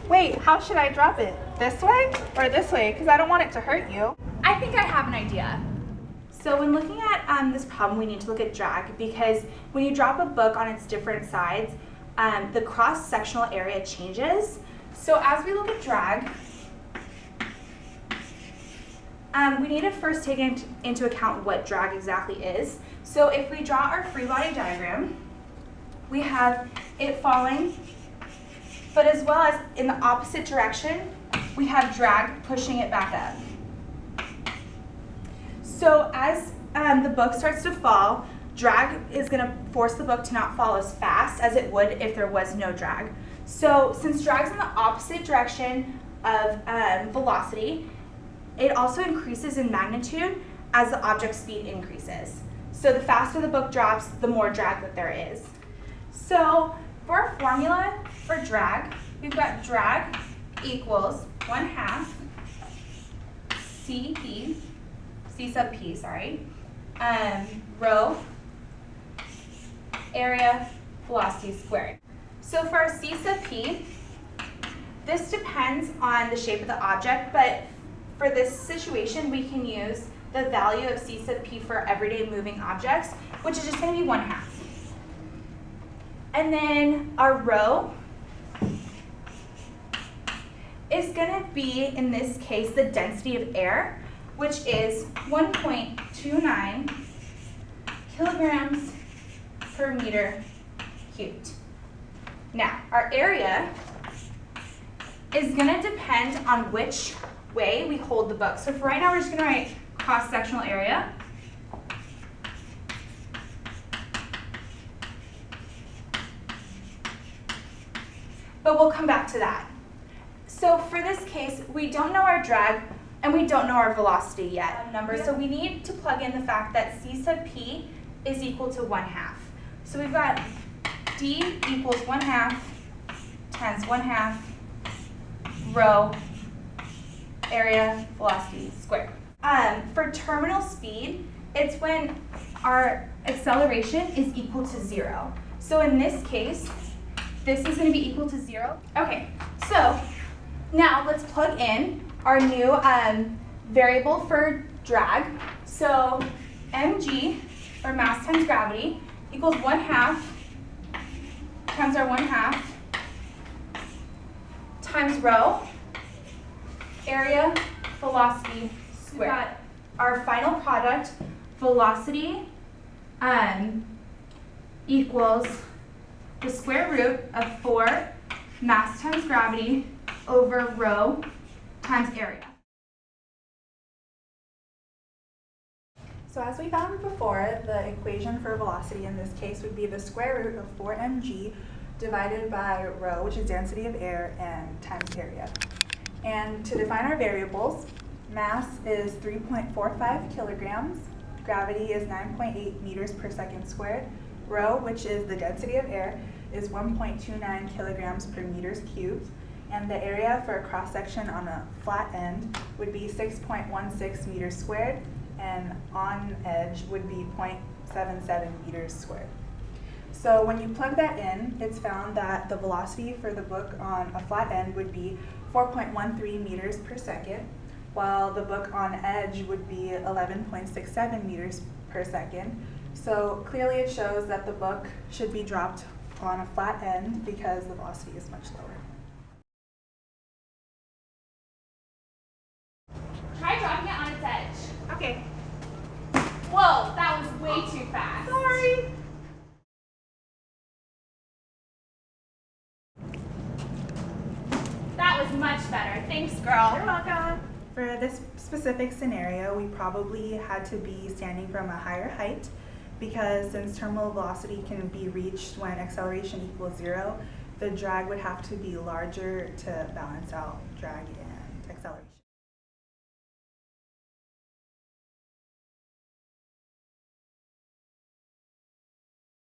Wait, how should I drop it? This way or this way? Because I don't want it to hurt you. I think I have an idea. So when looking at this problem, we need to look at drag, because when you drop a book on its different sides, the cross-sectional area changes. So as we look at drag, we need to first take into account what drag exactly is. So if we draw our free body diagram, we have it falling, but as well as in the opposite direction, we have drag pushing it back up. So as the book starts to fall, drag is going to force the book to not fall as fast as it would if there was no drag. So since drag is in the opposite direction of velocity, it also increases in magnitude as the object speed increases. So the faster the book drops, the more drag that there is. So for our formula for drag, we've got drag equals 1/2 C sub P, rho area velocity squared. So for our C sub P, this depends on the shape of the object, but for this situation, we can use the value of C sub P for everyday moving objects, which is just going to be 1/2. And then our rho is going to be, in this case, the density of air, which is 1.29 kilograms per meter cubed. Now, our area is going to depend on which way we hold the book. So for right now, we're just going to write cross-sectional area. But we'll come back to that. So for this case, we don't know our drag and we don't know our velocity yet. So we need to plug in the fact that C sub P is equal to 1/2. So we've got D equals 1/2 times 1/2 rho area velocity squared. For terminal speed, it's when our acceleration is equal to 0. So in this case, this is going to be equal to 0. Okay, so now let's plug in our new variable for drag. So mg, or mass times gravity, equals 1/2 times our 1/2 times rho area velocity squared. We've got our final product, velocity, equals the square root of 4 mass times gravity over rho times area. So as we found before, the equation for velocity in this case would be the square root of 4 mg divided by rho, which is density of air, and times area. And to define our variables, mass is 3.45 kilograms, gravity is 9.8 meters per second squared, rho, which is the density of air, is 1.29 kilograms per meters cubed, and the area for a cross-section on a flat end would be 6.16 meters squared, and on edge would be 0.77 meters squared. So when you plug that in, it's found that the velocity for the book on a flat end would be 4.13 meters per second, while the book on edge would be 11.67 meters per second. So clearly it shows that the book should be dropped on a flat end because the velocity is much lower. Try dropping it on its edge. Okay. Whoa, that was way too fast. Sorry. That was much better. Thanks, girl. You're welcome. For this specific scenario, we probably had to be standing from a higher height because since terminal velocity can be reached when acceleration equals 0, the drag would have to be larger to balance out drag and acceleration.